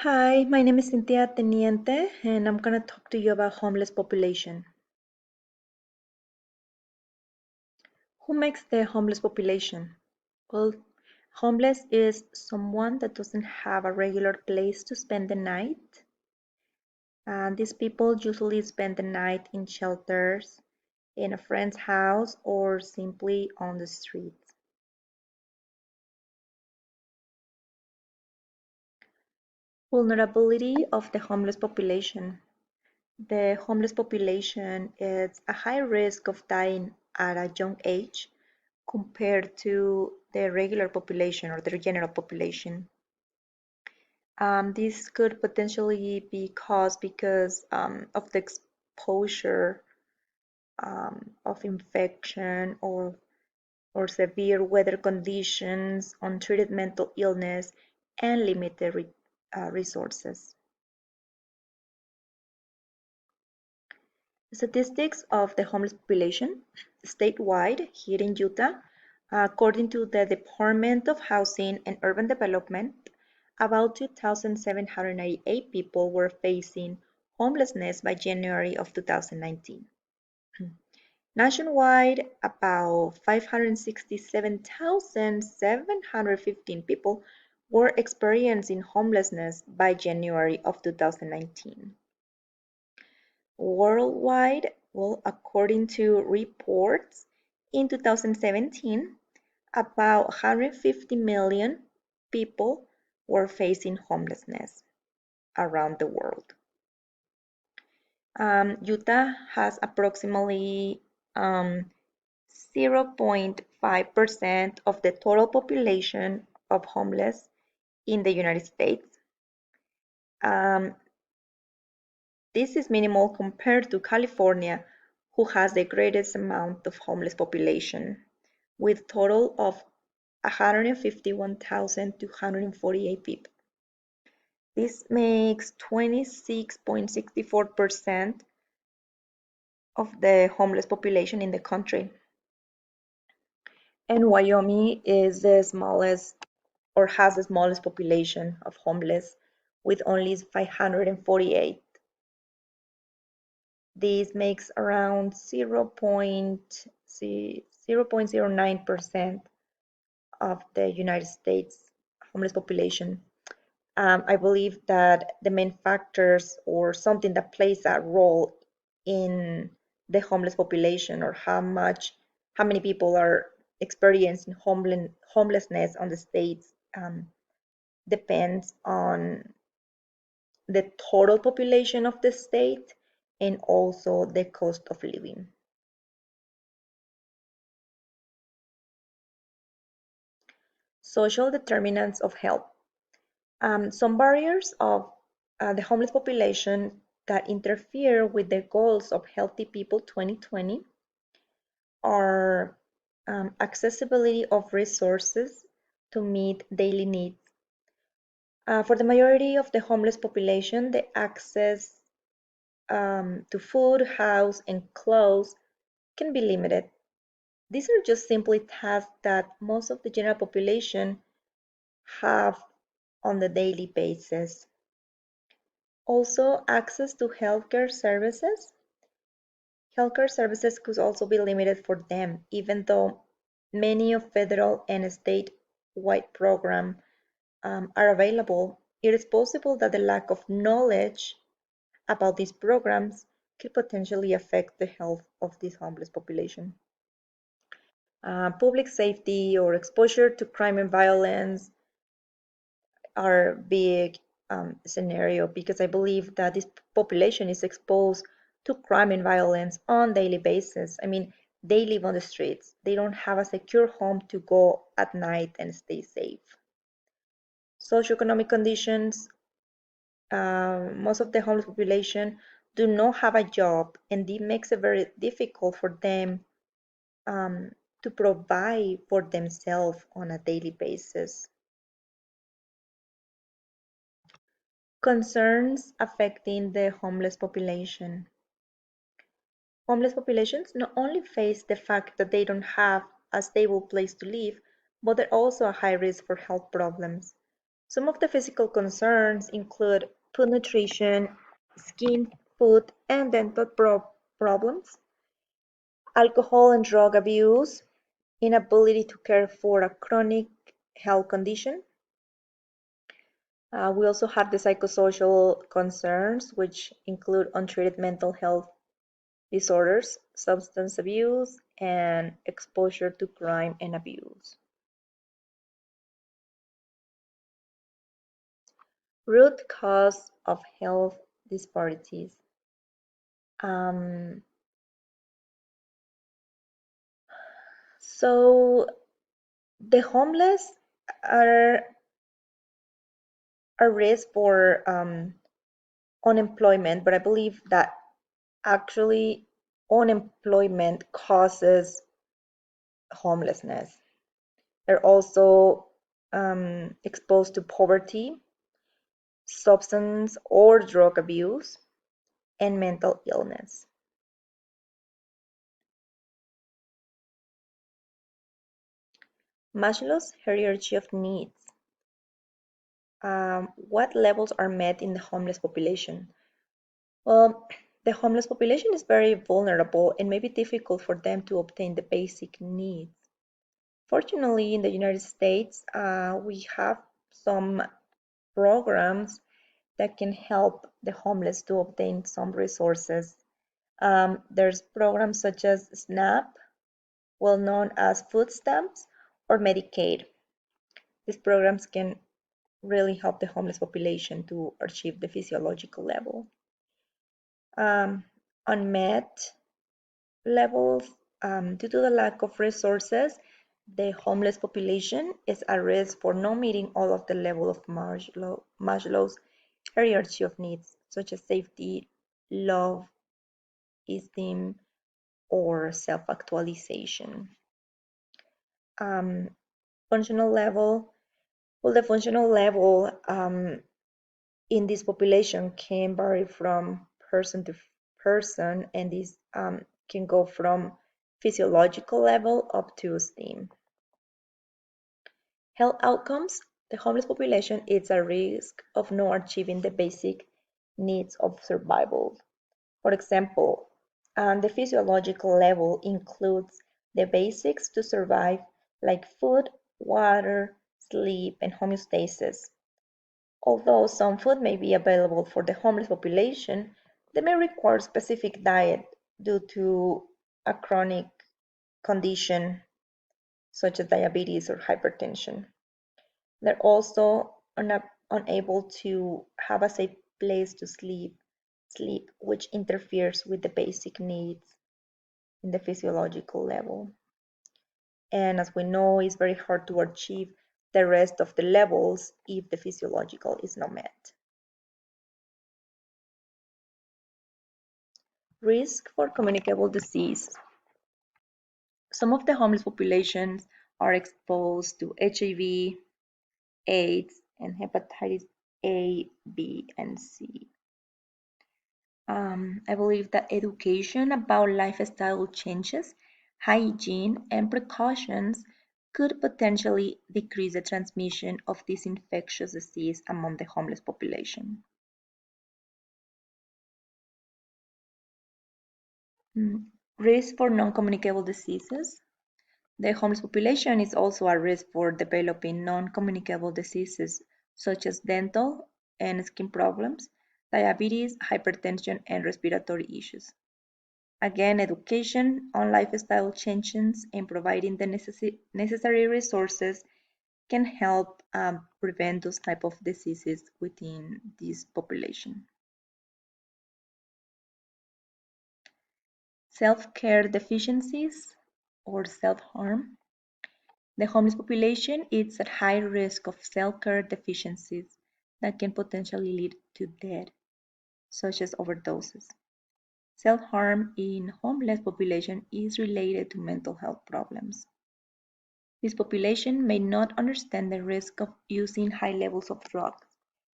Hi, my name is Cynthia Teniente, and I'm gonna talk to you about homeless population. Who makes the homeless population? Well, homeless is someone that doesn't have a regular place to spend the night. And these people usually spend the night in shelters, in a friend's house, or simply on the streets. Vulnerability of the homeless population. The homeless population is a high risk of dying at a young age compared to the regular population or the general population. This could potentially be caused because of the exposure of infection or severe weather conditions, untreated mental illness, and limited resources. Statistics of the homeless population statewide here in Utah, according to the Department of Housing and Urban Development, about 2,798 people were facing homelessness by January of 2019. Nationwide, about 567,715 people were experiencing homelessness by January of 2019. Worldwide, well, according to reports, in 2017, about 150 million people were facing homelessness around the world. Utah has approximately 0.5% of the total population of homeless in the United States. Um, This is minimal compared to California, who has the greatest amount of homeless population, with total of 151,248 people. This makes 26.64% of the homeless population in the country. And Wyoming is the smallest or has the smallest population of homeless with only 548. This makes around 0.09% of the United States homeless population. I believe that the main factors or something that plays a role in the homeless population or how many people are experiencing homelessness on the states depends on the total population of the state and also the cost of living. Social determinants of health. Some barriers of the homeless population that interfere with the goals of Healthy People 2020 are accessibility of resources to meet daily needs. For the majority of the homeless population, the access to food, house, and clothes can be limited. These are just simply tasks that most of the general population have on the daily basis. Also, access to healthcare services. Healthcare services could also be limited for them, even though many of federal and state-wide programs are available. It is possible that the lack of knowledge about these programs could potentially affect the health of this homeless population. Public safety or exposure to crime and violence are big scenario because I believe that this population is exposed to crime and violence on daily basis. I mean, they live on the streets. They don't have a secure home to go at night and stay safe. Socioeconomic conditions. Most of the homeless population do not have a job, and it makes it very difficult for them um, to provide for themselves on a daily basis. Concerns affecting the homeless population. Homeless populations not only face the fact that they don't have a stable place to live, but they're also a high risk for health problems. Some of the physical concerns include poor nutrition, skin, food, and dental problems, alcohol and drug abuse, inability to care for a chronic health condition. We also have the psychosocial concerns, which include untreated mental health disorders, substance abuse, and exposure to crime and abuse. Root cause of health disparities. Um, so the homeless are a risk for unemployment, but I believe that actually unemployment causes homelessness. They're also exposed to poverty, substance or drug abuse, and mental illness. Maslow's hierarchy of needs. What levels are met in the homeless population? Well, the homeless population is very vulnerable and may be difficult for them to obtain the basic needs. Fortunately, in the United States, we have some programs that can help the homeless to obtain some resources. There's programs such as SNAP, well known as food stamps, or Medicaid. These programs can really help the homeless population to achieve the physiological level. Unmet levels, due to the lack of resources, the homeless population is at risk for not meeting all of the level of Maslow's hierarchy of needs, such as safety, love, esteem, or self-actualization. Um, Functional level, well, the functional level in this population can vary from person to person, and this can go from physiological level up to esteem. Health outcomes. The homeless population is at risk of not achieving the basic needs of survival. For example, the physiological level includes the basics to survive, like food, water, sleep, and homeostasis. Although some food may be available for the homeless population, they may require specific diet due to a chronic condition such as diabetes or hypertension. They're also unable to have a safe place to sleep, which interferes with the basic needs in the physiological level. And as we know, it's very hard to achieve the rest of the levels if the physiological is not met. Risk for communicable disease. Some of the homeless populations are exposed to HIV, AIDS, and hepatitis A, B, and C. I believe that education about lifestyle changes, hygiene, and precautions could potentially decrease the transmission of this infectious disease among the homeless population. Risk for non-communicable diseases. The homeless population is also at risk for developing non-communicable diseases such as dental and skin problems, diabetes, hypertension, and respiratory issues. Again, education on lifestyle changes and providing the necessary resources can help prevent those type of diseases within this population. Self-care deficiencies or self-harm. The homeless population is at high risk of self-care deficiencies that can potentially lead to death, such as overdoses. Self-harm in homeless population is related to mental health problems. This population may not understand the risk of using high levels of drugs.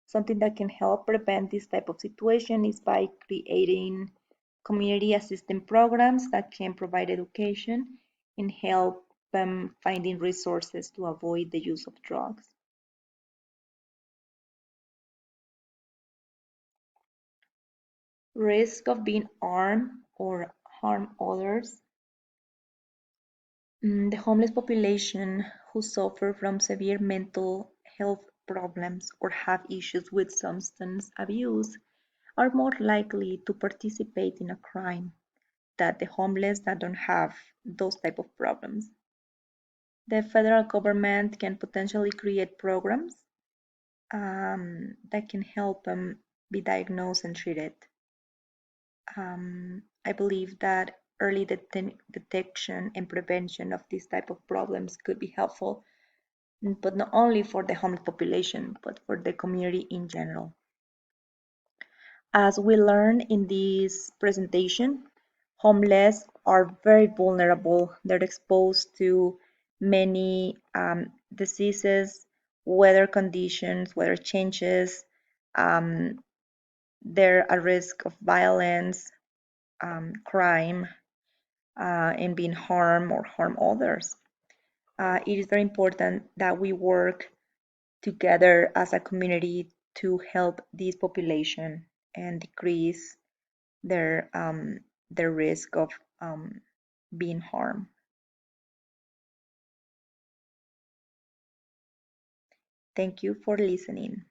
Something that can help prevent this type of situation is by creating community assistance programs that can provide education and help them finding resources to avoid the use of drugs. Risk of being harmed or harm others. The homeless population who suffer from severe mental health problems or have issues with substance abuse are more likely to participate in a crime than the homeless that don't have those type of problems. The federal government can potentially create programs that can help them be diagnosed and treated. I believe that early detection and prevention of these type of problems could be helpful, but not only for the homeless population, but for the community in general. As we learned in this presentation, homeless are very vulnerable. They're exposed to many diseases, weather conditions, weather changes. Um, they're at risk of violence, crime, and being harmed or harm others. It is very important that we work together as a community to help this population and decrease their risk of being harmed. Thank you for listening.